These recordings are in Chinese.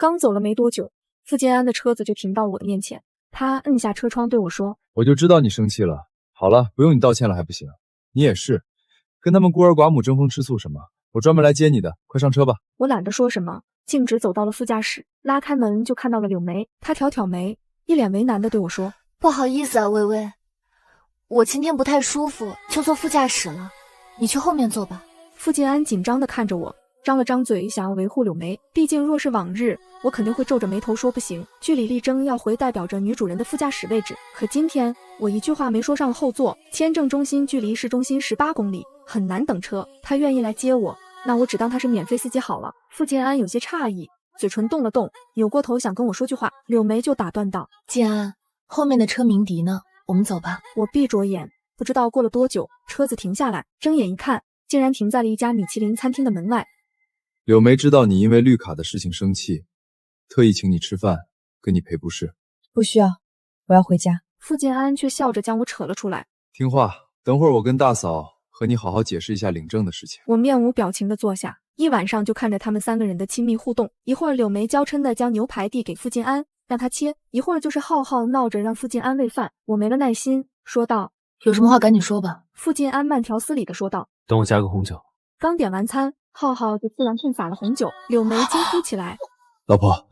刚走了没多久，傅建安的车子就停到我的面前，他摁下车窗对我说：“我就知道你生气了。好了，不用你道歉了还不行？你也是，跟他们孤儿寡母争风吃醋什么？我专门来接你的，快上车吧。”我懒得说什么，径直走到了副驾驶，拉开门就看到了柳梅。她挑挑眉，一脸为难的对我说：“不好意思啊，微微，我今天不太舒服，就坐副驾驶了，你去后面坐吧。”傅建安紧张地看着我，张了张嘴想要维护柳梅，毕竟若是往日，我肯定会皱着眉头说不行，据理力争要回代表着女主人的副驾驶位置。可今天我一句话没说上了后座，签证中心距离市中心18公里，很难等车，他愿意来接我，那我只当他是免费司机好了。傅建安有些诧异，嘴唇动了动，扭过头想跟我说句话，柳梅就打断道：“建安，后面的车鸣笛呢，我们走吧。”我闭着眼，不知道过了多久，车子停下来，睁眼一看，竟然停在了一家米其林餐厅的门外。柳梅知道你因为绿卡的事情生气，特意请你吃饭，跟你赔不是。不需要，我要回家。傅建安却笑着将我扯了出来。听话，等会儿我跟大嫂和你好好解释一下领证的事情。我面无表情地坐下，一晚上就看着他们3个人的亲密互动。一会儿柳梅娇嗔地将牛排递给傅建安，让他切；一会儿就是浩浩闹着让傅建安喂饭。我没了耐心，说道：“有什么话赶紧说吧。”傅建安慢条斯理地说道：“等我加个红酒。”刚点完餐，浩浩就自然痛洒了红酒。柳梅惊呼起来：“老婆，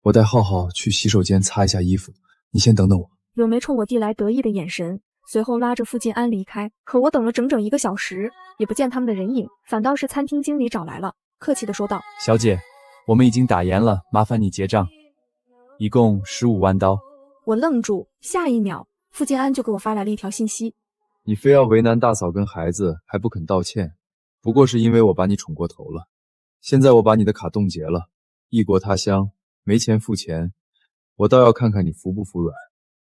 我带浩浩去洗手间擦一下衣服，你先等等我。”柳梅冲我递来得意的眼神，随后拉着傅建安离开。可我等了整整1个小时，也不见他们的人影，反倒是餐厅经理找来了，客气地说道：“小姐，我们已经打烊了，麻烦你结账，一共15万刀。”我愣住，下一秒，傅建安就给我发来了一条信息：“你非要为难大嫂跟孩子，还不肯道歉，不过是因为我把你宠过头了。现在我把你的卡冻结了，异国他乡没钱付钱，我倒要看看你服不服软，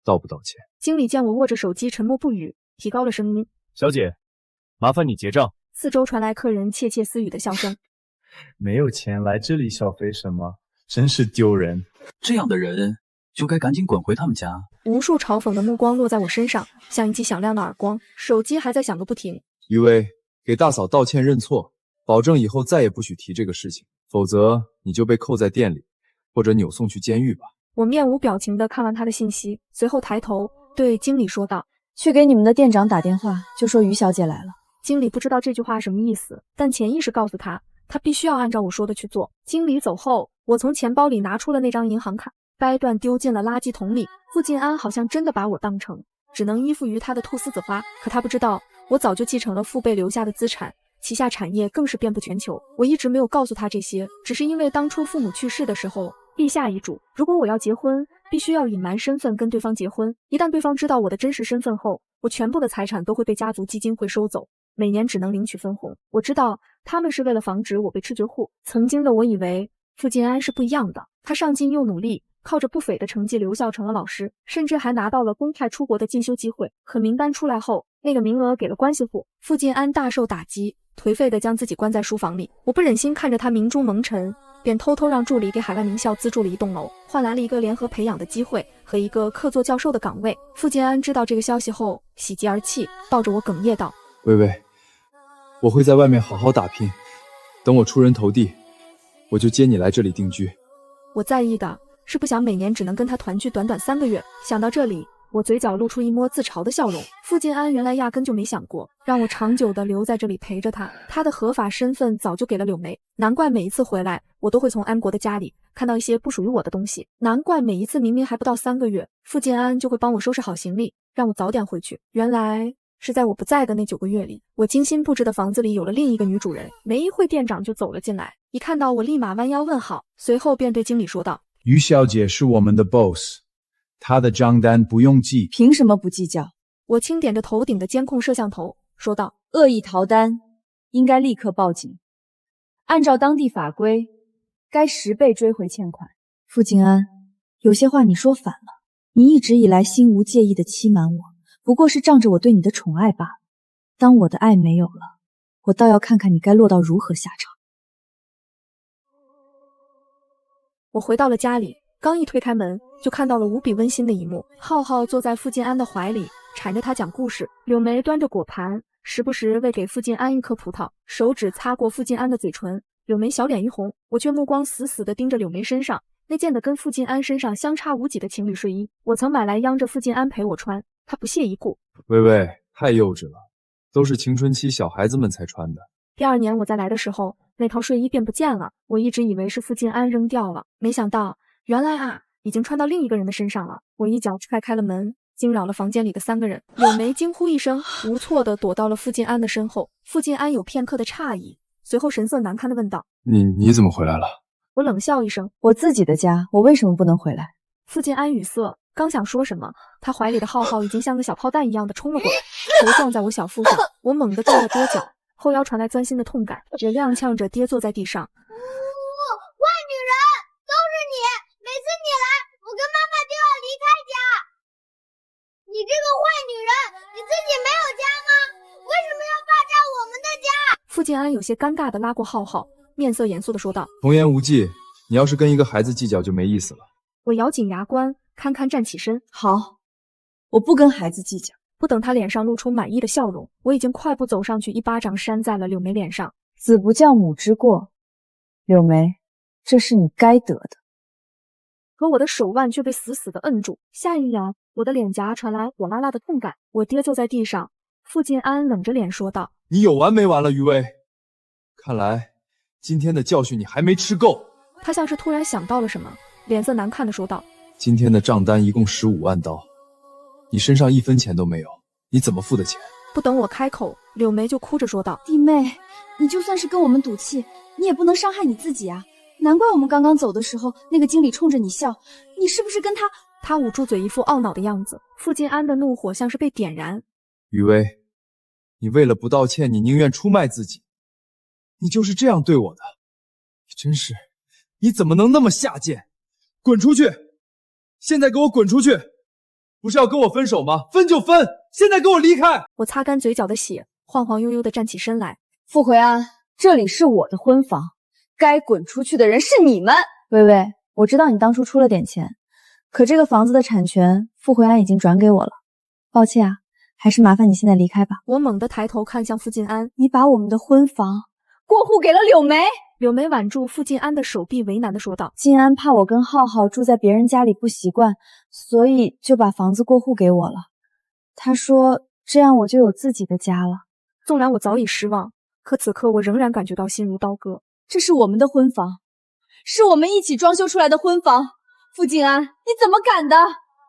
道不道歉。”经理见我握着手机沉默不语，提高了声音：“小姐，麻烦你结账。”四周传来客人窃窃私语的笑声。没有钱来这里消费什么？真是丢人！这样的人就该赶紧滚回他们家。无数嘲讽的目光落在我身上，像一记响亮的耳光，手机还在响个不停。余威，给大嫂道歉认错，保证以后再也不许提这个事情，否则你就被扣在店里，或者扭送去监狱吧。我面无表情地看完他的信息，随后抬头对经理说道：“去给你们的店长打电话，就说于小姐来了。”经理不知道这句话什么意思，但潜意识告诉他，他必须要按照我说的去做。经理走后，我从钱包里拿出了那张银行卡，掰断丢进了垃圾桶里。傅建安好像真的把我当成只能依附于他的菟丝子花，可他不知道，我早就继承了父辈留下的资产，旗下产业更是遍布全球。我一直没有告诉他这些，只是因为当初父母去世的时候立下遗嘱，如果我要结婚，必须要隐瞒身份跟对方结婚。一旦对方知道我的真实身份后，我全部的财产都会被家族基金会收走，每年只能领取分红。我知道他们是为了防止我被吃绝户。曾经的我以为傅建安是不一样的，他上进又努力，靠着不菲的成绩留校成了老师，甚至还拿到了公派出国的进修机会。可名单出来后，那个名额给了关系户。傅建安大受打击，颓废地将自己关在书房里。我不忍心看着他明珠蒙尘，便偷偷让助理给海外名校资助了一栋楼，换来了一个联合培养的机会和一个客座教授的岗位。傅建安知道这个消息后喜极而泣，抱着我哽咽道：“微微，我会在外面好好打拼，等我出人头地，我就接你来这里定居。”我在意的是不想每年只能跟他团聚短短3个月。想到这里，我嘴角露出一抹自嘲的笑容。傅建安原来压根就没想过让我长久地留在这里陪着他，他的合法身份早就给了柳梅，难怪每一次回来，我都会从安国的家里看到一些不属于我的东西。难怪每一次明明还不到3个月，傅建安就会帮我收拾好行李，让我早点回去。原来是在我不在的那9个月里，我精心布置的房子里有了另一个女主人。没一会，店长就走了进来，一看到我立马弯腰问好，随后便对经理说道：“于小姐是我们的 boss， 她的账单不用记。”凭什么不计较？我轻点着头顶的监控摄像头说道：“恶意逃单，应该立刻报警。按照当地法规，该10倍追回欠款。”傅静安，有些话你说反了。你一直以来心无介意的欺瞒我，不过是仗着我对你的宠爱罢了。当我的爱没有了，我倒要看看你该落到如何下场。我回到了家里，刚一推开门，就看到了无比温馨的一幕。浩浩坐在傅建安的怀里，缠着他讲故事。柳梅端着果盘，时不时喂给傅建安一颗葡萄，手指擦过傅建安的嘴唇。柳梅小脸一红，我却目光死死地盯着柳梅身上，那件的跟傅晋安身上相差无几的情侣睡衣，我曾买来央着傅晋安陪我穿，他不屑一顾。微微，太幼稚了，都是青春期小孩子们才穿的。第2年我再来的时候，那套睡衣便不见了，我一直以为是傅晋安扔掉了，没想到原来已经穿到另一个人的身上了。我一脚踹开了门，惊扰了房间里的3个人。柳眉惊呼一声，无措地躲到了傅晋安的身后。傅晋安有片刻的诧异，随后神色难堪地问道：你怎么回来了？我冷笑一声，我自己的家，我为什么不能回来？傅晋安语塞，刚想说什么，他怀里的浩浩已经像个小炮弹一样的冲了过来，头撞在我小腹上，我猛地跺了跺脚，后腰传来钻心的痛感，也踉跄着跌坐在地上。坏女人，都是你！每次你来，我跟妈妈就要离开家。你这个坏女人，你自己没有家吗？为什么要霸占我们的家？傅晋安有些尴尬地拉过浩浩，面色严肃地说道：童言无忌，你要是跟一个孩子计较就没意思了。我咬紧牙关，堪堪站起身。好，我不跟孩子计较。不等他脸上露出满意的笑容，我已经快步走上去，一巴掌扇在了柳眉脸上。子不教母之过，柳眉，这是你该得的。可我的手腕却被死死地摁住，下一秒，我的脸颊传来火辣辣的痛感，我跌坐在地上。傅晋安冷着脸说道：你有完没完了，余薇？看来今天的教训你还没吃够。他像是突然想到了什么，脸色难看地说道：今天的账单一共15万刀，你身上1分钱都没有，你怎么付的钱？不等我开口，柳眉就哭着说道：弟妹，你就算是跟我们赌气，你也不能伤害你自己啊！难怪我们刚刚走的时候，那个经理冲着你笑，你是不是跟他……他捂住嘴，一副懊恼的样子。傅晋安的怒火像是被点燃。余薇，你为了不道歉，你宁愿出卖自己，你就是这样对我的，你真是，你怎么能那么下贱？滚出去！现在给我滚出去！不是要跟我分手吗？分就分，现在给我离开！我擦干嘴角的血，晃晃悠悠地站起身来。傅回安，这里是我的婚房，该滚出去的人是你们。微微，我知道你当初出了点钱，可这个房子的产权，傅回安已经转给我了。抱歉啊，还是麻烦你现在离开吧。我猛地抬头看向傅晋安，你把我们的婚房过户给了柳眉。柳眉挽住傅晋安的手臂，为难地说道：晋安怕我跟浩浩住在别人家里不习惯，所以就把房子过户给我了。他说这样我就有自己的家了。纵然我早已失望，可此刻我仍然感觉到心如刀割。这是我们的婚房，是我们一起装修出来的婚房。傅晋安，你怎么敢的？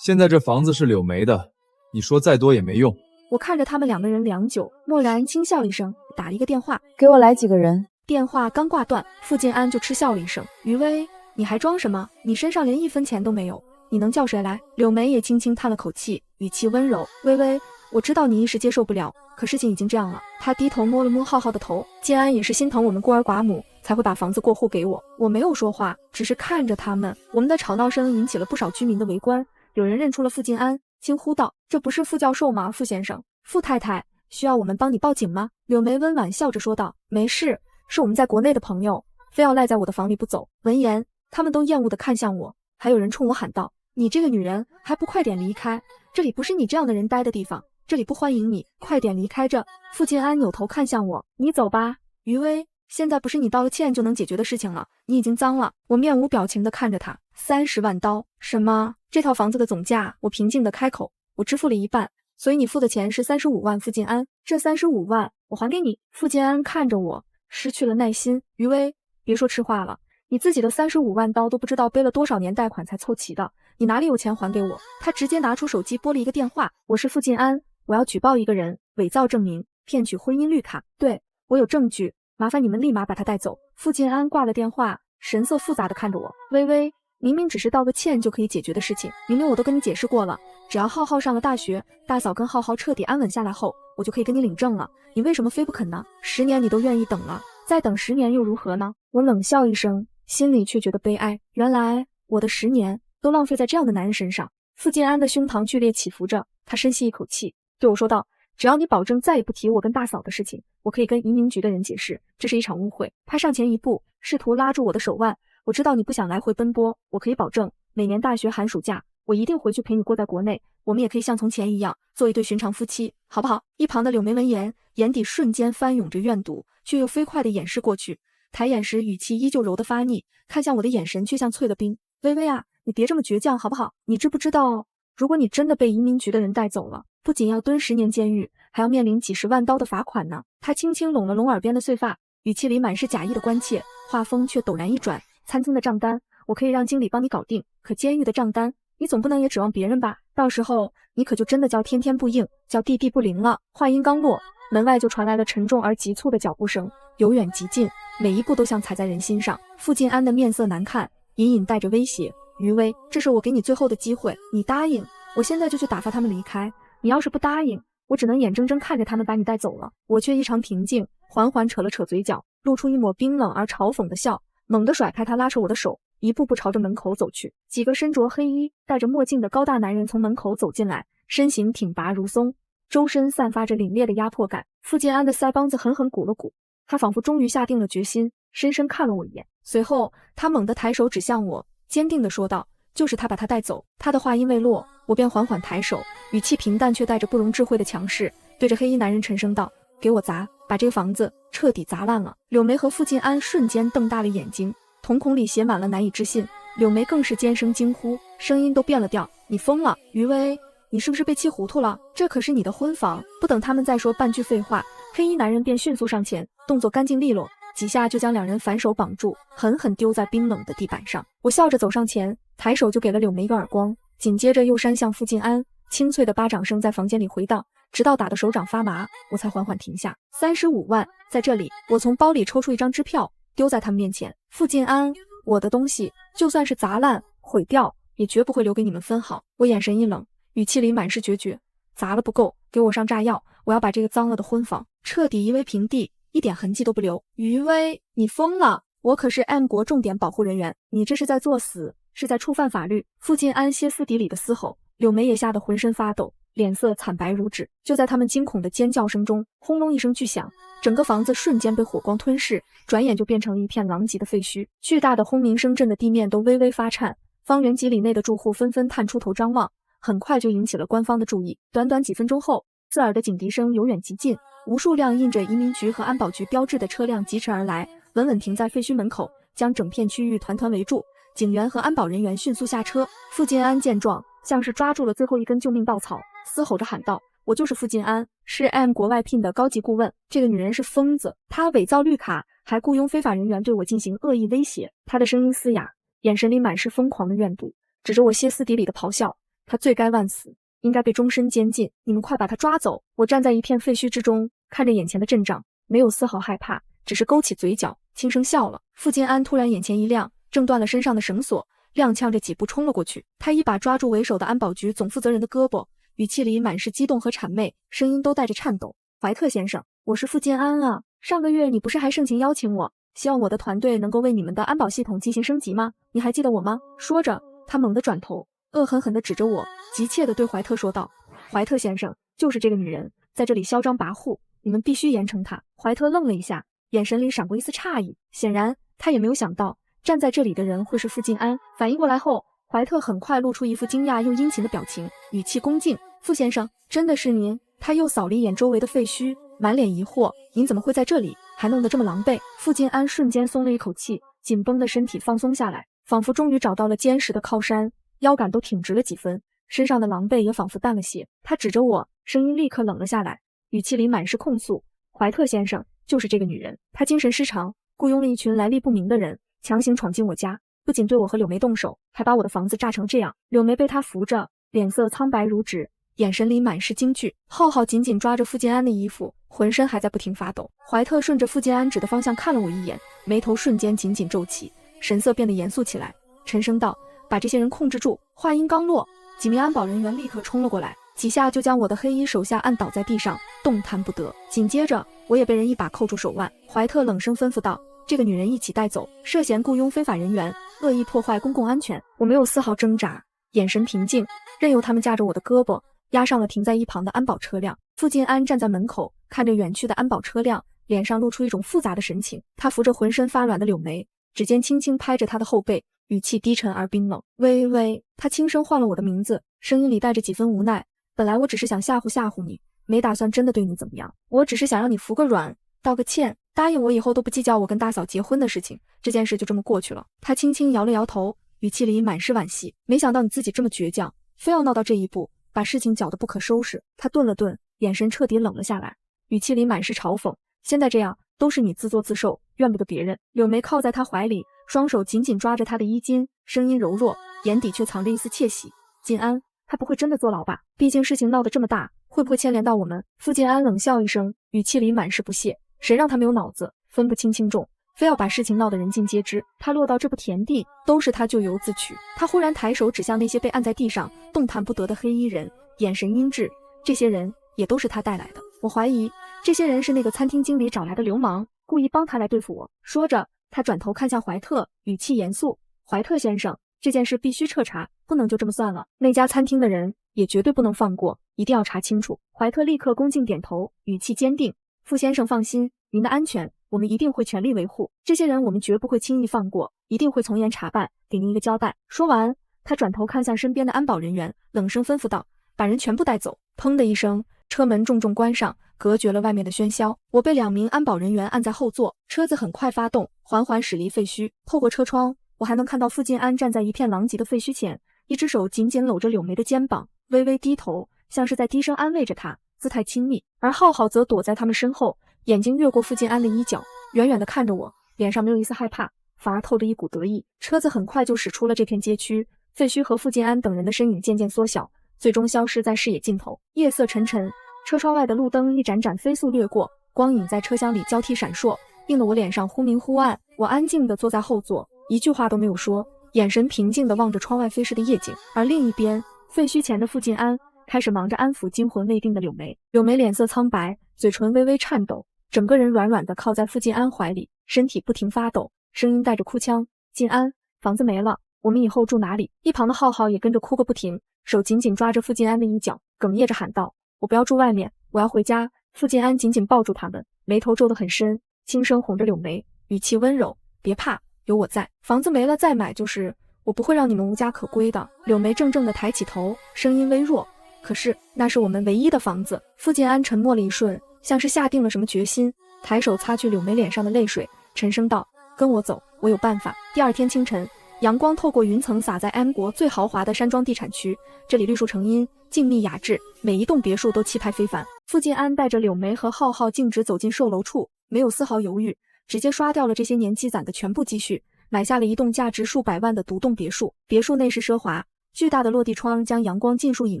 现在这房子是柳眉的，你说再多也没用。我看着他们2个人良久，蓦然轻笑一声，打了一个电话：给我来几个人。电话刚挂断，傅晋安就嗤笑了一声：余薇，你还装什么？你身上连1分钱都没有，你能叫谁来？柳眉也轻轻叹了口气，语气温柔：微微，我知道你一时接受不了，可事情已经这样了。他低头摸了摸浩浩的头，晋安也是心疼我们孤儿寡母，才会把房子过户给我。我没有说话，只是看着他们。我们的吵闹声引起了不少居民的围观，有人认出了傅晋安，惊呼道：这不是傅教授吗？傅先生，傅太太，需要我们帮你报警吗？柳眉温婉笑着说道：没事，是我们在国内的朋友，非要赖在我的房里不走。闻言，他们都厌恶地看向我，还有人冲我喊道：你这个女人，还不快点离开，这里不是你这样的人待的地方，这里不欢迎你，快点离开这。傅晋安扭头看向我：你走吧，余薇，现在不是你道个歉就能解决的事情了，你已经脏了。我面无表情地看着他，30万刀，什么？这套房子的总价？我平静地开口：我支付了1半，所以你付的钱是35万。傅晋安，这35万我还给你。傅晋安看着我，失去了耐心：余薇，别说痴话了，你自己的35万刀都不知道背了多少年贷款才凑齐的，你哪里有钱还给我？他直接拿出手机拨了一个电话：我是傅晋安，我要举报一个人伪造证明，骗取婚姻绿卡，对，我有证据，麻烦你们立马把他带走。傅晋安挂了电话，神色复杂地看着我：微微，明明只是道个歉就可以解决的事情，明明我都跟你解释过了，只要浩浩上了大学，大嫂跟浩浩彻底安稳下来后，我就可以跟你领证了，你为什么非不肯呢？10年你都愿意等了，再等10年又如何呢？我冷笑一声，心里却觉得悲哀，原来我的10年都浪费在这样的男人身上。傅晋安的胸膛剧烈起伏着，他深吸一口气，对我说道：只要你保证再也不提我跟大嫂的事情，我可以跟移民局的人解释，这是一场误会。他上前一步，试图拉住我的手腕：我知道你不想来回奔波，我可以保证每年大学寒暑假我一定回去陪你过在国内，我们也可以像从前一样做一对寻常夫妻，好不好？一旁的柳眉闻言，眼底瞬间翻涌着怨毒，却又飞快地掩饰过去，抬眼时语气依旧柔得发腻，看向我的眼神却像淬了冰。微微啊，你别这么倔强好不好？你知不知道，如果你真的被移民局的人带走了，不仅要蹲10年监狱，还要面临几10万刀的罚款呢。他轻轻拢了拢耳边的碎发，语气里满是假意的关切，话锋却陡然一转，餐厅的账单我可以让经理帮你搞定，可监狱的账单你总不能也指望别人吧？到时候你可就真的叫天天不应，叫地地不灵了。话音刚落，门外就传来了沉重而急促的脚步声，由远及近，每一步都像踩在人心上。傅晋安的面色难看，隐隐带着威胁。余威，这是我给你最后的机会，你答应，我现在就去打发他们离开。你要是不答应，我只能眼睁睁看着他们把你带走了。我却异常平静，缓缓扯了扯嘴角，露出一抹冰冷而嘲讽的笑，猛地甩开他拉扯我的手，一步步朝着门口走去。几个身着黑衣、戴着墨镜的高大男人从门口走进来，身形挺拔如松，周身散发着凛冽的压迫感。傅晋安的腮帮子狠狠鼓了鼓，他仿佛终于下定了决心，深深看了我一眼，随后他猛地抬手指向我，坚定地说道：就是他把他带走。他的话音未落，我便缓缓抬手，语气平淡却带着不容置喙的强势，对着黑衣男人沉声道：给我砸，把这个房子彻底砸烂了。柳梅和傅晋安瞬间瞪大了眼睛，瞳孔里写满了难以置信。柳梅更是尖声惊呼，声音都变了调：你疯了，余威，你是不是被气糊涂了？这可是你的婚房。不等他们再说半句废话，黑衣男人便迅速上前，动作干净利落，几下就将两人反手绑住，狠狠丢在冰冷的地板上。我笑着走上前，抬手就给了柳梅一个耳光，紧接着又扇向傅晋安，清脆的巴掌声在房间里回荡，直到打得手掌发麻，我才缓缓停下。35万，在这里。我从包里抽出一张支票，丢在他们面前。傅晋安，我的东西就算是砸烂毁掉，也绝不会留给你们分毫。我眼神一冷，语气里满是决绝。砸了不够，给我上炸药，我要把这个脏了的婚房彻底夷为平地，一点痕迹都不留。余威，你疯了！我可是 M 国重点保护人员，你这是在作死，是在触犯法律。傅晋安歇斯底里的嘶吼，柳梅也吓得浑身发抖，脸色惨白如纸。就在他们惊恐的尖叫声中，轰隆一声巨响，整个房子瞬间被火光吞噬，转眼就变成了一片狼藉的废墟。巨大的轰鸣声震得地面都微微发颤，方圆几里内的住户纷纷探出头张望，很快就引起了官方的注意。短短几分钟后，刺耳的警笛声由远及近，无数辆印着移民局和安保局标志的车辆疾驰而来，稳稳停在废墟门口，将整片区域团团围住。警员和安保人员迅速下车。傅晋安见状，像是抓住了最后一根救命稻草，嘶吼着喊道：我就是傅晋安，是 M 国外聘的高级顾问。这个女人是疯子，她伪造绿卡，还雇佣非法人员对我进行恶意威胁。她的声音嘶哑，眼神里满是疯狂的怨毒，指着我歇斯底里的咆哮：她罪该万死，应该被终身监禁，你们快把她抓走！我站在一片废墟之中，看着眼前的阵仗，没有丝毫害怕，只是勾起嘴角，轻声笑了。傅晋安突然眼前一亮，挣断了身上的绳索，踉跄着几步冲了过去。他一把抓住为首的安保局总负责人的胳膊，语气里满是激动和谄媚，声音都带着颤抖：怀特先生，我是傅晋安啊，上个月你不是还盛情邀请我，希望我的团队能够为你们的安保系统进行升级吗？你还记得我吗？说着，他猛地转头，恶狠狠地指着我，急切地对怀特说道：怀特先生，就是这个女人，在这里嚣张跋扈，你们必须严惩她。怀特愣了一下，眼神里闪过一丝诧异，显然他也没有想到站在这里的人会是傅晋安。反应过来后，怀特很快露出一副惊讶又殷勤的表情，语气恭敬：傅先生，真的是您？他又扫了一眼周围的废墟，满脸疑惑：您怎么会在这里，还弄得这么狼狈？傅晋安瞬间松了一口气，紧绷的身体放松下来，仿佛终于找到了坚实的靠山，腰杆都挺直了几分，身上的狼狈也仿佛淡了些。他指着我，声音立刻冷了下来，语气里满是控诉：怀特先生，就是这个女人，她精神失常，雇佣了一群来历不明的人，强行闯进我家，不仅对我和柳梅动手，还把我的房子炸成这样。柳梅被他扶着，脸色苍白如纸，眼神里满是惊惧。浩浩紧紧抓着傅晋安的衣服，浑身还在不停发抖。怀特顺着傅晋安指的方向看了我一眼，眉头瞬间紧紧皱起，神色变得严肃起来，沉声道：把这些人控制住。话音刚落，几名安保人员立刻冲了过来，几下就将我的黑衣手下按倒在地上，动弹不得。紧接着我也被人一把扣住手腕。怀特冷声吩咐道：这个女人一起带走，涉嫌雇佣非法人员，恶意破坏公共安全。我没有丝毫挣扎，眼神平静，任由他们架着我的胳膊押上了停在一旁的安保车辆。傅晋安站在门口，看着远去的安保车辆，脸上露出一种复杂的神情。他扶着浑身发软的柳梅，指尖轻轻拍着她的后背，语气低沉而冰冷：微微。他轻声唤了我的名字，声音里带着几分无奈：本来我只是想吓唬吓唬你，没打算真的对你怎么样，我只是想让你服个软，道个歉，答应我以后都不计较我跟大嫂结婚的事情，这件事就这么过去了。他轻轻摇了摇头，语气里满是惋惜。没想到你自己这么倔强，非要闹到这一步，把事情搅得不可收拾。他顿了顿，眼神彻底冷了下来，语气里满是嘲讽。现在这样，都是你自作自受，怨不得别人。柳眉靠在他怀里，双手紧紧抓着他的衣襟，声音柔弱，眼底却藏着一丝窃喜。晋安，他不会真的坐牢吧？毕竟事情闹得这么大，会不会牵连到我们？傅晋安冷笑一声，语气里满是不屑。谁让他没有脑子，分不清轻重，非要把事情闹得人尽皆知。他落到这步田地，都是他咎由自取。他忽然抬手指向那些被按在地上动弹不得的黑衣人，眼神阴鸷。这些人也都是他带来的。我怀疑这些人是那个餐厅经理找来的流氓，故意帮他来对付我。说着，他转头看向怀特，语气严肃：怀特先生，这件事必须彻查，不能就这么算了。那家餐厅的人也绝对不能放过，一定要查清楚。怀特立刻恭敬点头，语气坚定：傅先生放心，您的安全我们一定会全力维护。这些人我们绝不会轻易放过，一定会从严查办，给您一个交代。说完，他转头看向身边的安保人员，冷声吩咐道：把人全部带走。砰的一声，车门重重关上，隔绝了外面的喧嚣。我被2名安保人员按在后座，车子很快发动，缓缓驶离废墟。透过车窗，我还能看到傅晋安站在一片狼藉的废墟前，一只手紧紧搂着柳眉的肩膀，微微低头，像是在低声安慰着她，姿态亲密。而浩浩则躲在他们身后，眼睛越过傅晋安的衣角，远远地看着我，脸上没有一丝害怕，反而透着一股得意。车子很快就驶出了这片街区，废墟和傅晋安等人的身影渐渐缩小，最终消失在视野尽头。夜色沉沉，车窗外的路灯一盏盏飞速掠过，光影在车厢里交替闪烁，映得我脸上忽明忽暗。我安静地坐在后座，一句话都没有说，眼神平静地望着窗外飞逝的夜景。而另一边，废墟前的傅晋安开始忙着安抚惊魂未定的柳眉。柳眉脸色苍白，嘴唇微微颤抖，整个人软软地靠在傅晋安怀里，身体不停发抖，声音带着哭腔：晋安，房子没了，我们以后住哪里？一旁的浩浩也跟着哭个不停，手紧紧抓着傅晋安的衣角，哽咽着喊道：我不要住外面，我要回家。傅晋安紧紧抱住他们，眉头皱得很深，轻声哄着柳眉，语气温柔：别怕，有我在，房子没了再买就是，我不会让你们无家可归的。柳眉怔怔地抬起头，声音微弱：可是那是我们唯一的房子。傅晋安沉默了一瞬，像是下定了什么决心，抬手擦去柳眉脸上的泪水，沉声道：跟我走，我有办法。第二天清晨，阳光透过云层洒在 M 国最豪华的山庄地产区，这里绿树成荫，静谧雅致，每一栋别墅都气派非凡。傅晋安带着柳眉和浩浩径直走进售楼处，没有丝毫犹豫，直接刷掉了这些年积攒的全部积蓄，买下了一栋价值数百万的独栋别墅。别墅内饰奢华，巨大的落地窗将阳光尽数引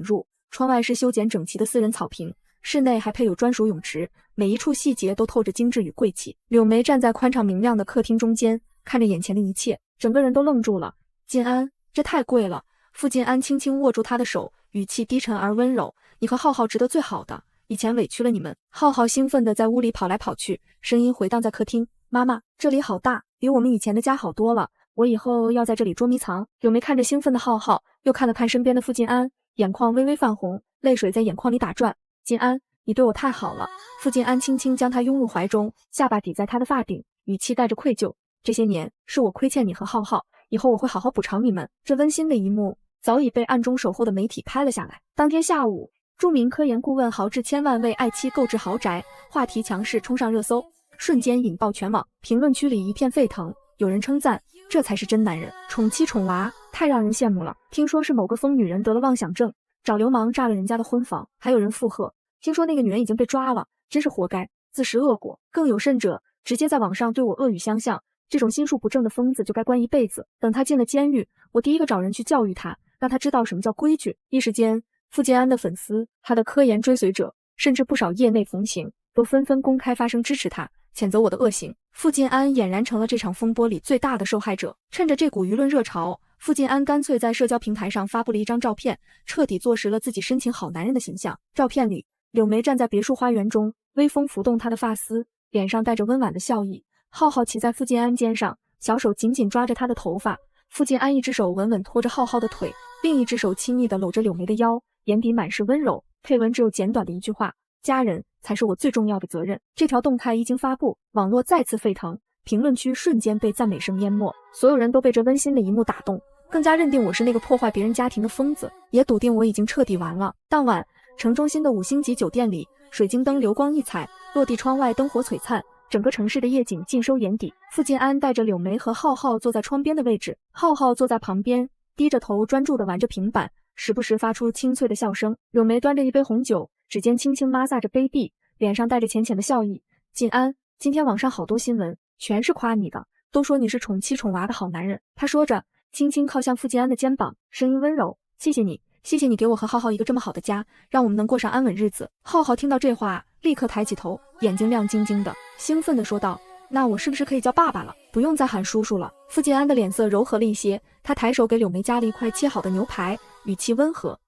入，窗外是修剪整齐的私人草坪，室内还配有专属泳池，每一处细节都透着精致与贵气。柳眉站在宽敞明亮的客厅中间，看着眼前的一切，整个人都愣住了。晋安，这太贵了。傅晋安轻轻握住他的手，语气低沉而温柔：你和浩浩值得最好的，以前委屈了你们。浩浩兴奋地在屋里跑来跑去，声音回荡在客厅：妈妈，这里好大，比我们以前的家好多了，我以后要在这里捉迷藏。柳眉看着兴奋的浩浩，又看了看身边的傅晋安，眼眶微微泛红，泪水在眼眶里打转。晋安，你对我太好了。傅晋安轻轻将他拥入怀中，下巴抵在他的发顶，语气带着愧疚：这些年是我亏欠你和浩浩，以后我会好好补偿你们。这温馨的一幕早已被暗中守候的媒体拍了下来。当天下午，著名科研顾问豪掷千万为爱妻购置豪宅，话题强势冲上热搜，瞬间引爆全网，评论区里一片沸腾。有人称赞这才是真男人，宠妻宠娃太让人羡慕了。听说是某个疯女人得了妄想症，找流氓炸了人家的婚房，还有人附和。听说那个女人已经被抓了，真是活该，自食恶果。更有甚者，直接在网上对我恶语相向，这种心术不正的疯子就该关一辈子。等他进了监狱，我第一个找人去教育他，让他知道什么叫规矩。一时间，傅晋安的粉丝、他的科研追随者，甚至不少业内同行，都纷纷公开发声支持他，谴责我的恶行。傅晋安俨然成了这场风波里最大的受害者。趁着这股舆论热潮，傅晋安干脆在社交平台上发布了一张照片，彻底坐实了自己深情好男人的形象。照片里，柳眉站在别墅花园中，微风拂动她的发丝，脸上带着温婉的笑意。浩浩骑在傅晋安肩上，小手紧紧抓着她的头发。傅晋安一只手稳稳拖着浩浩的腿，另一只手亲昵地搂着柳眉的腰，眼底满是温柔。配文只有简短的一句话：家人才是我最重要的责任。这条动态一经发布，网络再次沸腾，评论区瞬间被赞美声淹没，所有人都被这温馨的一幕打动，更加认定我是那个破坏别人家庭的疯子，也笃定我已经彻底完了。当晚，城中心的5星级酒店里，水晶灯流光溢彩，落地窗外灯火璀璨，整个城市的夜景尽收眼底。傅晋安带着柳梅和浩浩坐在窗边的位置，浩浩坐在旁边，低着头专注地玩着平板，时不时发出清脆的笑声。柳梅端着一杯红酒，指尖轻轻抹挲着杯壁，脸上带着浅浅的笑意。晋安，今天网上好多新闻，全是夸你的，都说你是宠妻宠娃的好男人。他说着，轻轻靠向傅晋安的肩膀，声音温柔，谢谢你，谢谢你给我和浩浩一个这么好的家，让我们能过上安稳日子。浩浩听到这话，立刻抬起头，眼睛亮晶晶的，兴奋地说道，那我是不是可以叫爸爸了？不用再喊叔叔了。傅晋安的脸色柔和了一些，他抬手给柳梅夹了一块切好的牛排，语气温和，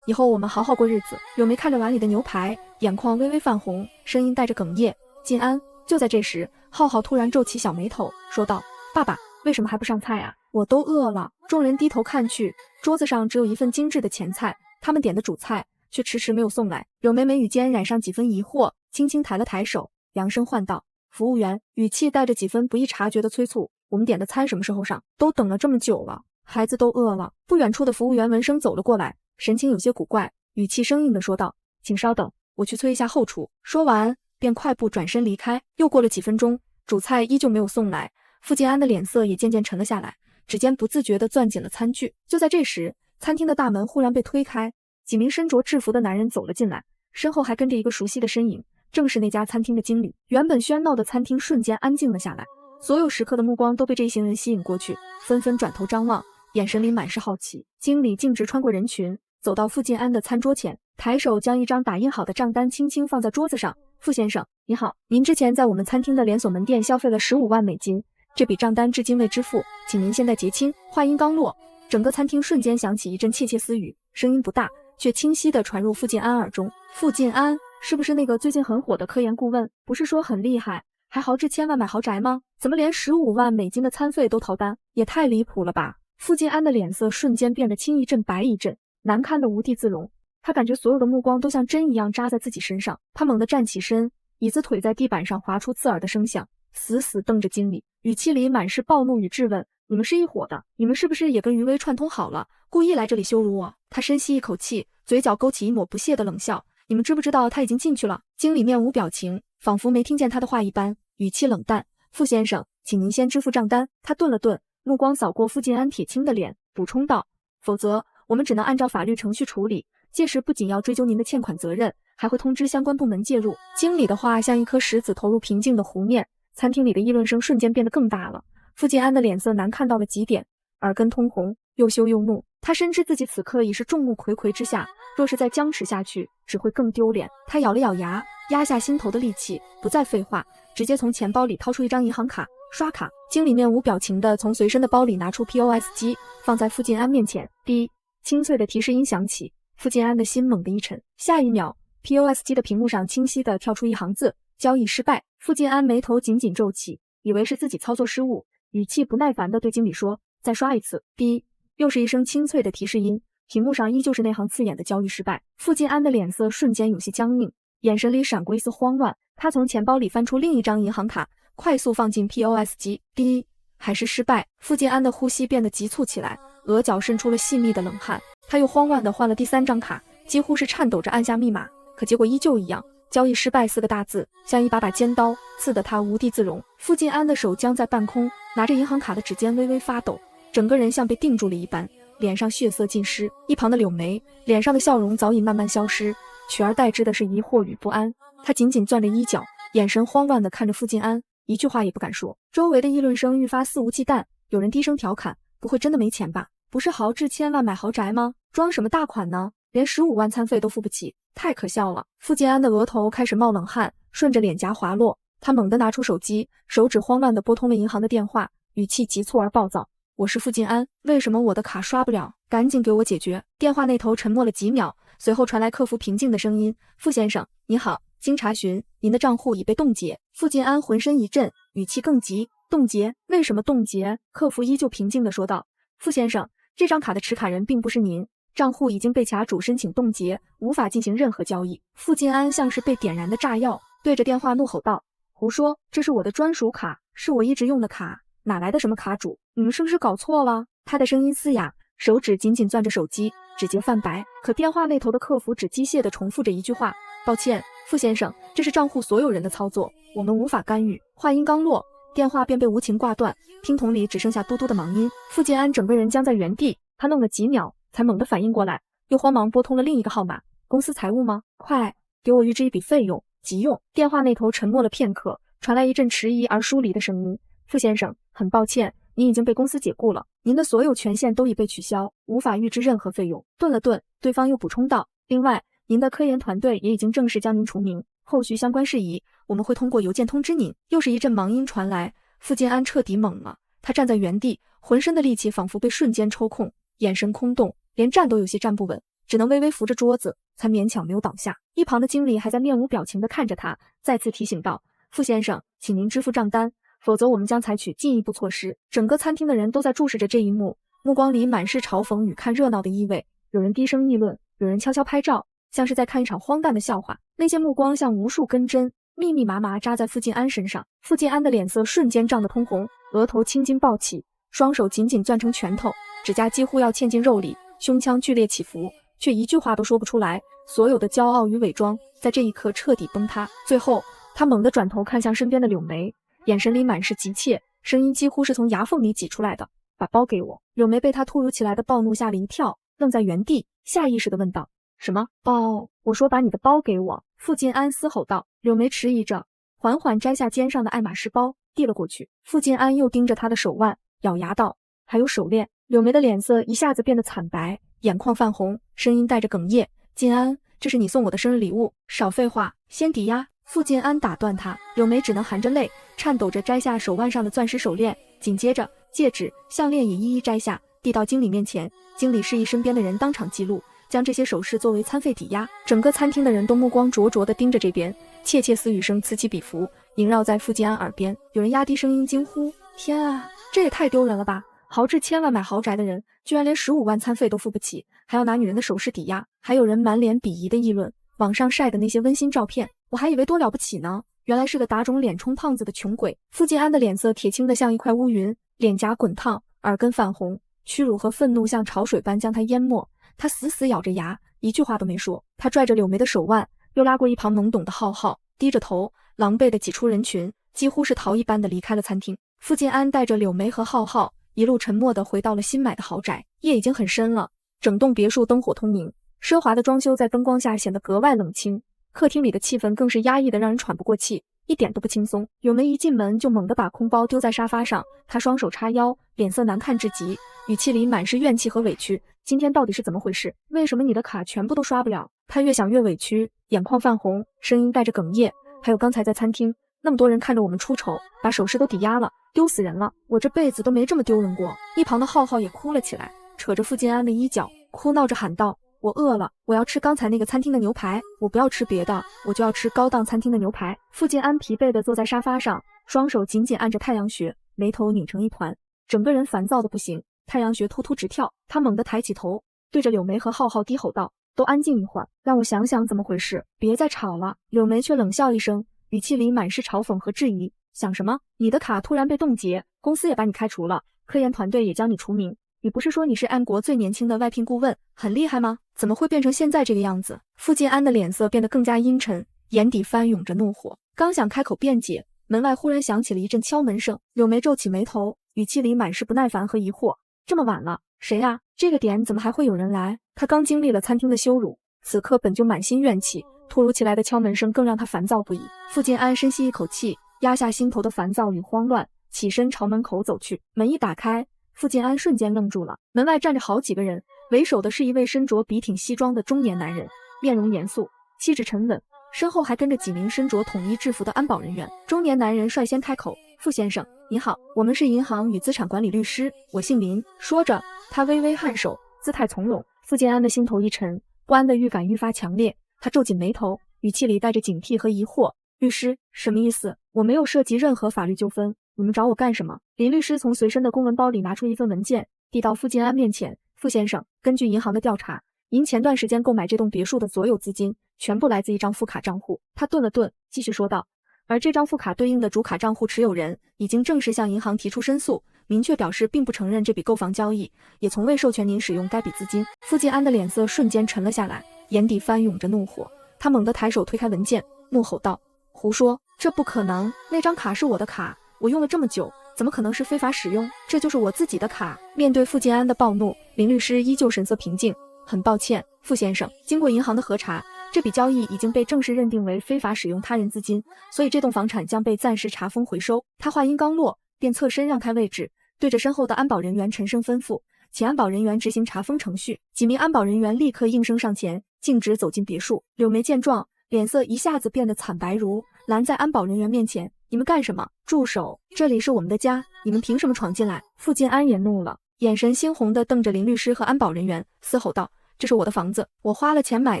以后我们好好过日子。柳梅看着碗里的牛排，眼眶微微泛红，声音带着哽咽，晋安。就在这时，浩浩突然皱起小眉头，说道，爸爸，为什么还不上菜啊？我都饿了。众人低头看去，桌子上只有一份精致的前菜，他们点的主菜却迟迟没有送来。柳眉眉宇间染上几分疑惑，轻轻抬了抬手，扬声唤道，服务员，语气带着几分不易察觉的催促，我们点的餐什么时候上？都等了这么久了，孩子都饿了。不远处的服务员闻声走了过来，神情有些古怪，语气生硬地说道，请稍等，我去催一下后厨。说完便快步转身离开。又过了几分钟，主菜依旧没有送来，傅晋安的脸色也渐渐沉了下来，指尖不自觉地攥紧了餐具。就在这时，餐厅的大门忽然被推开，几名身着制服的男人走了进来，身后还跟着一个熟悉的身影，正是那家餐厅的经理。原本喧闹的餐厅瞬间安静了下来，所有食客的目光都被这一行人吸引过去，纷纷转头张望，眼神里满是好奇。经理径直穿过人群，走到傅晋安的餐桌前，抬手将一张打印好的账单轻轻放在桌子上。傅先生，你好，您之前在我们餐厅的连锁门店消费了15万美金，这笔账单至今未支付，请您现在结清。话音刚落，整个餐厅瞬间响起一阵窃窃私语，声音不大，却清晰地传入傅晋安耳中。傅晋安，是不是那个最近很火的科研顾问？不是说很厉害，还豪掷千万买豪宅吗？怎么连15万美金的餐费都逃单？也太离谱了吧！傅晋安的脸色瞬间变得青一阵白一阵，难看的无地自容。他感觉所有的目光都像针一样扎在自己身上，他猛地站起身，椅子腿在地板上划出刺耳的声响，死死瞪着经理，语气里满是暴怒与质问，你们是一伙的，你们是不是也跟余威串通好了，故意来这里羞辱我？他深吸一口气，嘴角勾起一抹不屑的冷笑，你们知不知道他已经进去了？经理面无表情，仿佛没听见他的话一般，语气冷淡，傅先生，请您先支付账单。他顿了顿，目光扫过傅晋安铁青的脸，补充道，否则我们只能按照法律程序处理，届时不仅要追究您的欠款责任，还会通知相关部门介入。经理的话像一颗石子投入平静的湖面，餐厅里的议论声瞬间变得更大了。傅晋安的脸色难看到了极点，耳根通红，又羞又怒。他深知自己此刻已是众目睽睽之下，若是再僵持下去，只会更丢脸。他咬了咬牙，压下心头的戾气，不再废话，直接从钱包里掏出一张银行卡，刷卡。经理面无表情地从随身的包里拿出 POS 机，放在傅晋安面前。滴，清脆的提示音响起，傅晋安的心猛地一沉。下一秒， POS 机的屏幕上清晰地跳出一行字，交易失败。傅晋安眉头紧紧皱起，以为是自己操作失误，语气不耐烦地对经理说，再刷一次。滴，又是一声清脆的提示音，屏幕上依旧是那行刺眼的交易失败。傅晋安的脸色瞬间有些僵硬，眼神里闪过一丝慌乱，他从钱包里翻出另一张银行卡，快速放进 POS 机。滴，还是失败。傅晋安的呼吸变得急促起来，额角渗出了细密的冷汗。他又慌乱地换了第3张卡，几乎是颤抖着按下密码，可结果依旧一样，交易失败4个大字像一把把尖刀，刺得他无地自容。傅晋安的手僵在半空，拿着银行卡的指尖微微发抖，整个人像被定住了一般，脸上血色尽失。一旁的柳梅脸上的笑容早已慢慢消失，取而代之的是疑惑与不安。她紧紧攥着衣角，眼神慌乱地看着傅晋安，一句话也不敢说。周围的议论声愈发肆无忌惮，有人低声调侃，不会真的没钱吧？不是豪掷千万买豪宅吗？装什么大款呢？连15万餐费都付不起，太可笑了。傅晋安的额头开始冒冷汗，顺着脸颊滑落，他猛地拿出手机，手指慌乱地拨通了银行的电话，语气急促而暴躁，我是傅晋安，为什么我的卡刷不了？赶紧给我解决。电话那头沉默了几秒，随后传来客服平静的声音，傅先生，你好，经查询，您的账户已被冻结。傅晋安浑身一震，语气更急，冻结？为什么冻结？客服依旧平静地说道，傅先生，这张卡的持卡人并不是您，账户已经被卡主申请冻结，无法进行任何交易。傅晋安像是被点燃的炸药，对着电话怒吼道，胡说，这是我的专属卡，是我一直用的卡，哪来的什么卡主？你们是不是搞错了？他的声音嘶哑，手指紧紧攥着手机，指节泛白。可电话那头的客服只机械地重复着一句话，抱歉，傅先生，这是账户所有人的操作，我们无法干预。话音刚落，电话便被无情挂断，听筒里只剩下嘟嘟的忙音。傅建安整个人僵在原地，他弄了几秒才猛地反应过来，又慌忙拨通了另一个号码。公司财务吗？快给我预支一笔费用，急用。电话那头沉默了片刻，传来一阵迟疑而疏离的声音。傅先生，很抱歉，您已经被公司解雇了，您的所有权限都已被取消，无法预支任何费用。顿了顿，对方又补充道，另外，您的科研团队也已经正式将您除名，后续相关事宜我们会通过邮件通知您。又是一阵忙音传来，傅建安彻底懵了，他站在原地，浑身的力气仿佛被瞬间抽空，眼神空洞，连站都有些站不稳，只能微微扶着桌子，才勉强没有倒下。一旁的经理还在面无表情地看着他，再次提醒道，傅先生，请您支付账单，否则我们将采取进一步措施。整个餐厅的人都在注视着这一幕，目光里满是嘲讽与看热闹的意味，有人低声议论，有人悄悄拍照，像是在看一场荒诞的笑话。那些目光像无数根针，密密麻麻扎在傅建安身上。傅建安的脸色瞬间涨得通红，额头青筋暴起，双手紧紧攥成拳头，指甲几乎要嵌进肉里，胸腔剧烈起伏，却一句话都说不出来。所有的骄傲与伪装在这一刻彻底崩塌。最后，他猛地转头看向身边的柳梅，眼神里满是急切，声音几乎是从牙缝里挤出来的，把包给我。柳梅被他突如其来的暴怒吓了一跳，愣在原地，下意识地问道，什么包？我说把你的包给我。傅建安嘶吼道。柳梅迟疑着，缓缓摘下肩上的爱马仕包，递了过去。傅建安又盯着她的手腕，咬牙道，还有手链。柳梅的脸色一下子变得惨白，眼眶泛红，声音带着哽咽，建安，这是你送我的生日礼物。少废话，先抵押。傅建安打断他，柳梅只能含着泪，颤抖着摘下手腕上的钻石手链，紧接着戒指、项链也一一摘下，递到经理面前。经理示意身边的人当场记录，将这些首饰作为餐费抵押。整个餐厅的人都目光灼灼地盯着这边，窃窃私语声此起彼伏，萦绕在傅建安耳边。有人压低声音惊呼，天啊，这也太丢人了吧！豪掷千万买豪宅的人，居然连15万餐费都付不起，还要拿女人的首饰抵押。还有人满脸鄙夷的议论网上晒的那些温馨照片，我还以为多了不起呢，原来是个打肿脸充胖子的穷鬼。傅建安的脸色铁青得像一块乌云，脸颊滚烫，耳根泛红，屈辱和愤怒像潮水般将他淹没。他死死咬着牙，一句话都没说。他拽着柳梅的手腕，又拉过一旁懵懂的浩浩，低着头，狼狈地挤出人群，几乎是逃一般地离开了餐厅。傅建安带着柳梅和浩浩一路沉默地回到了新买的豪宅。夜已经很深了，整栋别墅灯火通明，奢华的装修在灯光下显得格外冷清，客厅里的气氛更是压抑得让人喘不过气，一点都不轻松。柳梅一进门就猛地把空包丢在沙发上，她双手叉腰，脸色难看至极，语气里满是怨气和委屈。今天到底是怎么回事？为什么你的卡全部都刷不了？她越想越委屈，眼眶泛红，声音带着哽咽。还有刚才在餐厅，那么多人看着我们出丑，把首饰都抵押了，丢死人了！我这辈子都没这么丢人过。一旁的浩浩也哭了起来，扯着傅建安的衣角，哭闹着喊道，我饿了，我要吃刚才那个餐厅的牛排，我不要吃别的，我就要吃高档餐厅的牛排。傅建安疲惫地坐在沙发上，双手紧紧按着太阳穴，眉头拧成一团，整个人烦躁的不行，太阳穴突突直跳。他猛地抬起头，对着柳梅和浩浩低吼道，都安静一会儿，让我想想怎么回事，别再吵了。柳梅却冷笑一声，语气里满是嘲讽和质疑，想什么？你的卡突然被冻结，公司也把你开除了，科研团队也将你除名，你不是说你是 M 国最年轻的外聘顾问，很厉害吗？怎么会变成现在这个样子？傅建安的脸色变得更加阴沉，眼底翻涌着怒火，刚想开口辩解，门外忽然响起了一阵敲门声。柳梅皱起眉头，语气里满是不耐烦和疑惑，这么晚了，谁呀？这个点怎么还会有人来？他刚经历了餐厅的羞辱，此刻本就满心怨气，突如其来的敲门声更让他烦躁不已。傅建安深吸一口气，压下心头的烦躁与慌乱，起身朝门口走去。门一打开，傅建安瞬间愣住了，门外站着好几个人，为首的是一位身着笔挺西装的中年男人，面容严肃，气质沉稳，身后还跟着几名身着统一制服的安保人员。中年男人率先开口，傅先生你好，我们是银行与资产管理律师，我姓林。说着他微微颔首，姿态从容。傅建安的心头一沉，不安的预感愈发强烈，他皱紧眉头，语气里带着警惕和疑惑，律师什么意思？我没有涉及任何法律纠纷，你们找我干什么？林律师从随身的公文包里拿出一份文件，递到傅建安面前。傅先生，根据银行的调查，您前段时间购买这栋别墅的所有资金全部来自一张副卡账户。他顿了顿，继续说道，而这张副卡对应的主卡账户持有人已经正式向银行提出申诉，明确表示并不承认这笔购房交易，也从未授权您使用该笔资金。傅建安的脸色瞬间沉了下来，眼底翻涌着怒火，他猛地抬手推开文件，怒吼道：“胡说，这不可能！那张卡是我的卡，我用了这么久，怎么可能是非法使用？这就是我自己的卡。”面对傅建安的暴怒，林律师依旧神色平静：“很抱歉，傅先生，经过银行的核查，这笔交易已经被正式认定为非法使用他人资金，所以这栋房产将被暂时查封回收。”他话音刚落，便侧身让开位置，对着身后的安保人员沉声吩咐，请安保人员执行查封程序。几名安保人员立刻应声上前，径直走进别墅。柳梅见状，脸色一下子变得惨白如，拦在安保人员面前：“你们干什么？住手！这里是我们的家，你们凭什么闯进来？”傅建安也怒了，眼神猩红地瞪着林律师和安保人员，嘶吼道：“这是我的房子，我花了钱买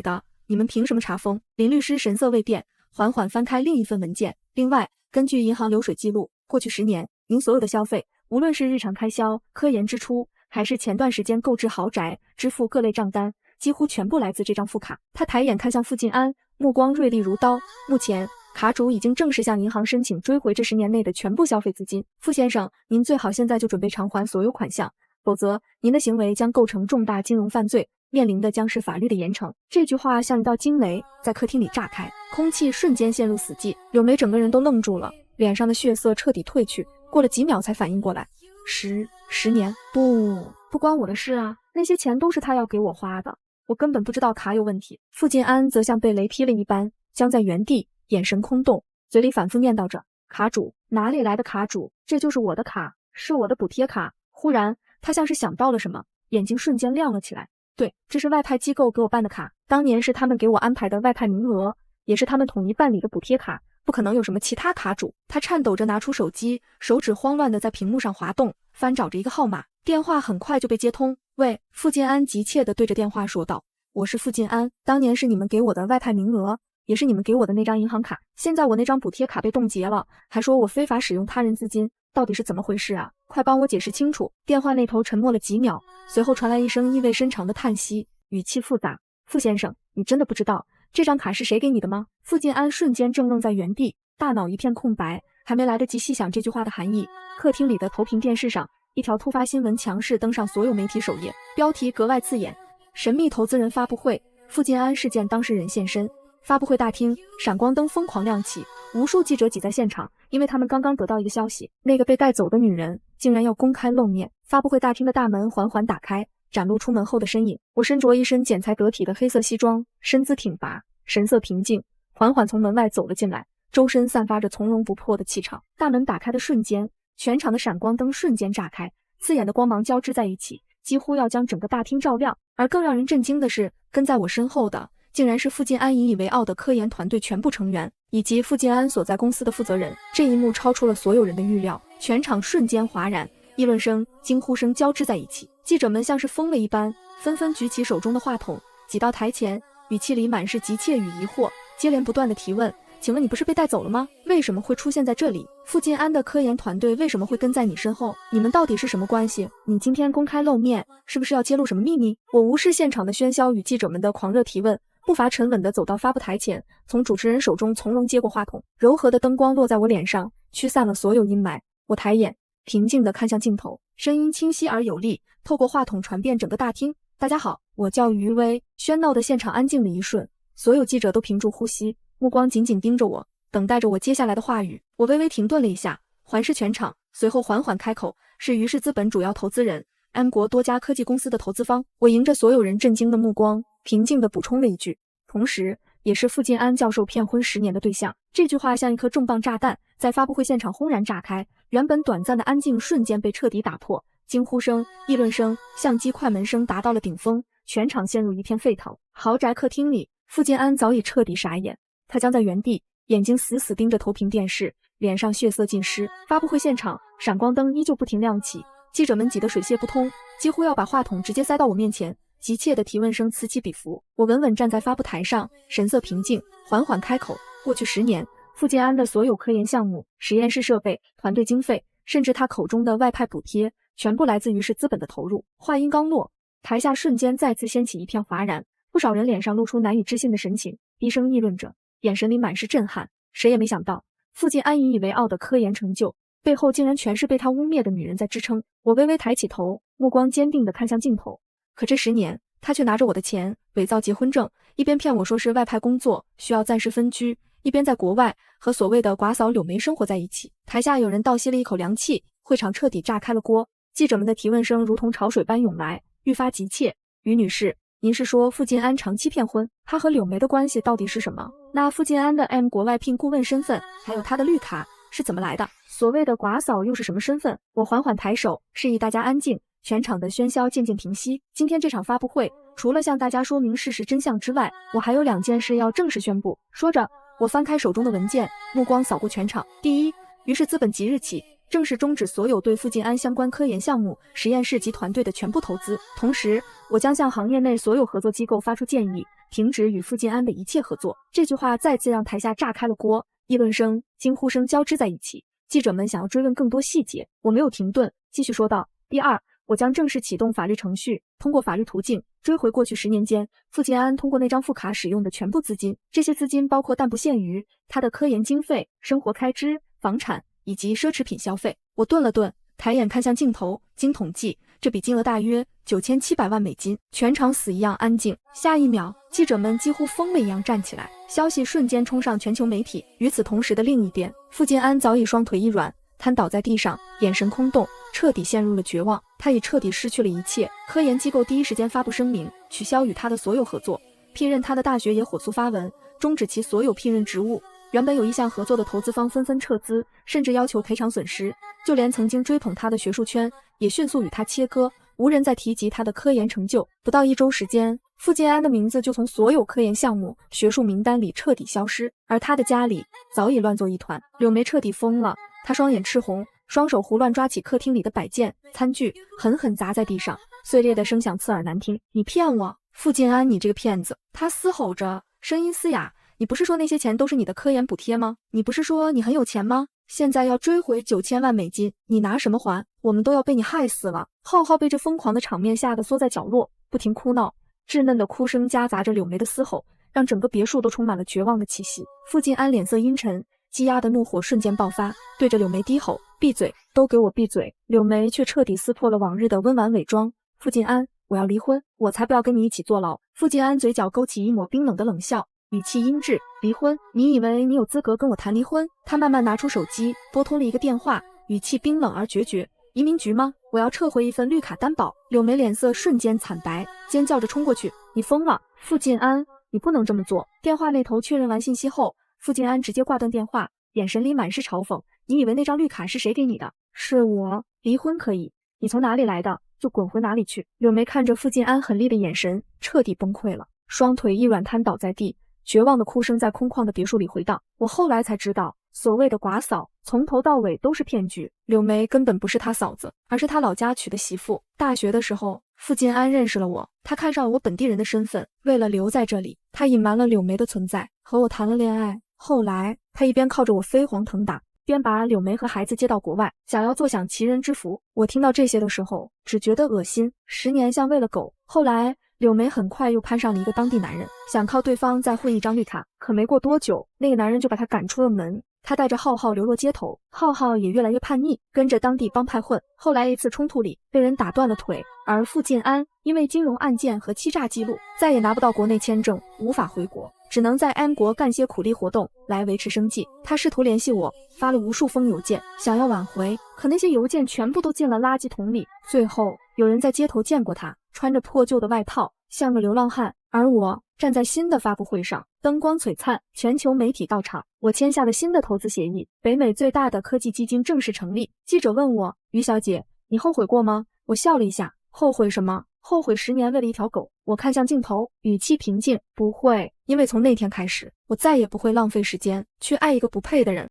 的，你们凭什么查封？”林律师神色未变，缓缓翻开另一份文件。另外，根据银行流水记录，过去10年，您所有的消费，无论是日常开销、科研支出，还是前段时间购置豪宅、支付各类账单，几乎全部来自这张副卡。他抬眼看向傅进安，目光锐利如刀。目前，卡主已经正式向银行申请追回这10年内的全部消费资金。傅先生，您最好现在就准备偿还所有款项，否则您的行为将构成重大金融犯罪，面临的将是法律的严惩。这句话像一道惊雷，在客厅里炸开，空气瞬间陷入死寂。柳梅整个人都愣住了，脸上的血色彻底褪去，过了几秒才反应过来，10年，不关我的事啊，那些钱都是他要给我花的，我根本不知道卡有问题。傅进安则像被雷劈了一般，僵在原地，眼神空洞，嘴里反复念叨着：“卡主，哪里来的卡主？这就是我的卡，是我的补贴卡。”忽然，他像是想到了什么，眼睛瞬间亮了起来。对，这是外派机构给我办的卡，当年是他们给我安排的外派名额，也是他们统一办理的补贴卡，不可能有什么其他卡主。他颤抖着拿出手机，手指慌乱地在屏幕上滑动，翻找着一个号码，电话很快就被接通。喂，傅进安急切地对着电话说道：“我是傅进安，当年是你们给我的外派名额，也是你们给我的那张银行卡，现在我那张补贴卡被冻结了，还说我非法使用他人资金，到底是怎么回事啊？快帮我解释清楚。”电话那头沉默了几秒，随后传来一声意味深长的叹息，语气复杂：“傅先生，你真的不知道这张卡是谁给你的吗？”傅进安瞬间怔愣在原地，大脑一片空白，还没来得及细想这句话的含义，客厅里的投屏电视上，一条突发新闻强势登上所有媒体首页，标题格外刺眼：神秘投资人发布会，傅进安事件当事人现身。发布会大厅闪光灯疯狂亮起，无数记者挤在现场，因为他们刚刚得到一个消息，那个被带走的女人竟然要公开露面。发布会大厅的大门缓缓打开，展露出门后的身影。我身着一身剪裁得体的黑色西装，身姿挺拔，神色平静，缓缓从门外走了进来，周身散发着从容不迫的气场。大门打开的瞬间，全场的闪光灯瞬间炸开，刺眼的光芒交织在一起，几乎要将整个大厅照亮。而更让人震惊的是，跟在我身后的竟然是傅进安引以为傲的科研团队全部成员，以及傅进安所在公司的负责人。这一幕超出了所有人的预料，全场瞬间哗然，议论声、惊呼声交织在一起。记者们像是疯了一般，纷纷举起手中的话筒，挤到台前，语气里满是急切与疑惑，接连不断的提问：“请问你不是被带走了吗？为什么会出现在这里？傅进安的科研团队为什么会跟在你身后？你们到底是什么关系？你今天公开露面，是不是要揭露什么秘密？”我无视现场的喧嚣与记者们的狂热提问，步伐沉稳地走到发布台前，从主持人手中从容接过话筒。柔和的灯光落在我脸上，驱散了所有阴霾。我抬眼，平静地看向镜头，声音清晰而有力，透过话筒传遍整个大厅。大家好，我叫于薇。喧闹的现场安静了一瞬，所有记者都屏住呼吸，目光紧紧盯着我，等待着我接下来的话语。我微微停顿了一下，环视全场，随后缓缓开口：“是于氏资本主要投资人，M国多家科技公司的投资方。”我迎着所有人震惊的目光，平静地补充了一句，同时也是傅进安教授骗婚10年的对象。这句话像一颗重磅炸弹，在发布会现场轰然炸开，原本短暂的安静瞬间被彻底打破，惊呼声、议论声、相机快门声达到了顶峰，全场陷入一片沸腾。豪宅客厅里，傅进安早已彻底傻眼，他僵在原地，眼睛死死盯着投屏电视，脸上血色尽失。发布会现场，闪光灯依旧不停亮起，记者们挤得水泄不通，几乎要把话筒直接塞到我面前。急切的提问声此起彼伏，我稳稳站在发布台上，神色平静，缓缓开口：“过去10年，傅进安的所有科研项目、实验室设备、团队经费，甚至他口中的外派补贴，全部来自于是资本的投入。”话音刚落，台下瞬间再次掀起一片哗然，不少人脸上露出难以置信的神情，低声议论着，眼神里满是震撼。谁也没想到，傅进安引以为傲的科研成就，背后竟然全是被他污蔑的女人在支撑。我微微抬起头，目光坚定地看向镜头。可这10年，他却拿着我的钱伪造结婚证，一边骗我说是外派工作需要暂时分居，一边在国外和所谓的寡嫂柳梅生活在一起。台下有人倒吸了一口凉气，会场彻底炸开了锅。记者们的提问声如同潮水般涌来，愈发急切。于女士，您是说傅晋安长期骗婚？他和柳梅的关系到底是什么？那傅晋安的 M 国外聘顾问身份，还有他的绿卡是怎么来的？所谓的寡嫂又是什么身份？我缓缓抬手，示意大家安静。全场的喧嚣渐渐平息。今天这场发布会，除了向大家说明事实真相之外，我还有2件事要正式宣布。说着，我翻开手中的文件，目光扫过全场。第一，于是资本即日起正式终止所有对傅晋安相关科研项目、实验室及团队的全部投资。同时，我将向行业内所有合作机构发出建议，停止与傅晋安的一切合作。这句话再次让台下炸开了锅，议论声、惊呼声交织在一起。记者们想要追问更多细节，我没有停顿，继续说道：第二，我将正式启动法律程序，通过法律途径追回过去10年间傅晋安通过那张副卡使用的全部资金。这些资金包括但不限于他的科研经费、生活开支、房产以及奢侈品消费。我顿了顿，抬眼看向镜头，经统计，这笔金额大约9700万美金。全场死一样安静。下一秒，记者们几乎疯了一样站起来，消息瞬间冲上全球媒体。与此同时的另一边，傅晋安早已双腿一软，瘫倒在地上，眼神空洞，彻底陷入了绝望。他已彻底失去了一切。科研机构第一时间发布声明，取消与他的所有合作。聘任他的大学也火速发文，终止其所有聘任职务。原本有意向合作的投资方纷纷撤资，甚至要求赔偿损失。就连曾经追捧他的学术圈也迅速与他切割，无人再提及他的科研成就。不到1周时间，傅晋安的名字就从所有科研项目、学术名单里彻底消失，而他的家里早已乱作一团。柳梅彻底疯了，她双眼赤红，双手胡乱抓起客厅里的摆件、餐具，狠狠砸在地上，碎裂的声响刺耳难听。你骗我，傅晋安，你这个骗子！他嘶吼着，声音嘶哑。你不是说那些钱都是你的科研补贴吗？你不是说你很有钱吗？现在要追回9000万美金，你拿什么还？我们都要被你害死了！浩浩被这疯狂的场面吓得缩在角落，不停哭闹，稚嫩的哭声夹杂着柳梅的嘶吼，让整个别墅都充满了绝望的气息。傅晋安脸色阴沉，积压的怒火瞬间爆发，对着柳梅低吼：闭嘴，都给我闭嘴！柳梅却彻底撕破了往日的温婉伪装。傅晋安，我要离婚，我才不要跟你一起坐牢！傅晋安嘴角勾起一抹冰冷的冷笑，语气阴鸷：离婚？你以为你有资格跟我谈离婚？他慢慢拿出手机，拨通了一个电话，语气冰冷而决绝：移民局吗？我要撤回一份绿卡担保。柳梅脸色瞬间惨白，尖叫着冲过去：你疯了！傅晋安，你不能这么做！电话那头确认完信息后，傅晋安直接挂断电话，眼神里满是嘲讽：你以为那张绿卡是谁给你的？是我。离婚可以，你从哪里来的就滚回哪里去！柳梅看着傅晋安狠厉的眼神，彻底崩溃了，双腿一软瘫倒在地，绝望的哭声在空旷的别墅里回荡。我后来才知道，所谓的寡嫂从头到尾都是骗局，柳梅根本不是他嫂子，而是他老家娶的媳妇。大学的时候，傅晋安认识了我，他看上了我本地人的身份，为了留在这里，他隐瞒了柳梅的存在，和我谈了恋爱。后来，他一边靠着我飞黄腾达，边把柳梅和孩子接到国外，想要坐享其人之福。我听到这些的时候，只觉得恶心。10年像喂了狗。后来，柳梅很快又攀上了一个当地男人，想靠对方再混一张绿卡，可没过多久，那个男人就把他赶出了门。他带着浩浩流落街头，浩浩也越来越叛逆，跟着当地帮派混。后来一次冲突里被人打断了腿，而傅晋安因为金融案件和欺诈记录，再也拿不到国内签证，无法回国，只能在 M 国干些苦力活动来维持生计。他试图联系我，发了无数封邮件，想要挽回，可那些邮件全部都进了垃圾桶里。最后有人在街头见过他，穿着破旧的外套，像个流浪汉，而我站在新的发布会上，灯光璀璨，全球媒体到场，我签下了新的投资协议，北美最大的科技基金正式成立。记者问我：于小姐，你后悔过吗？我笑了一下：后悔什么？后悔10年为了一条狗。我看向镜头，语气平静：不会，因为从那天开始，我再也不会浪费时间去爱一个不配的人。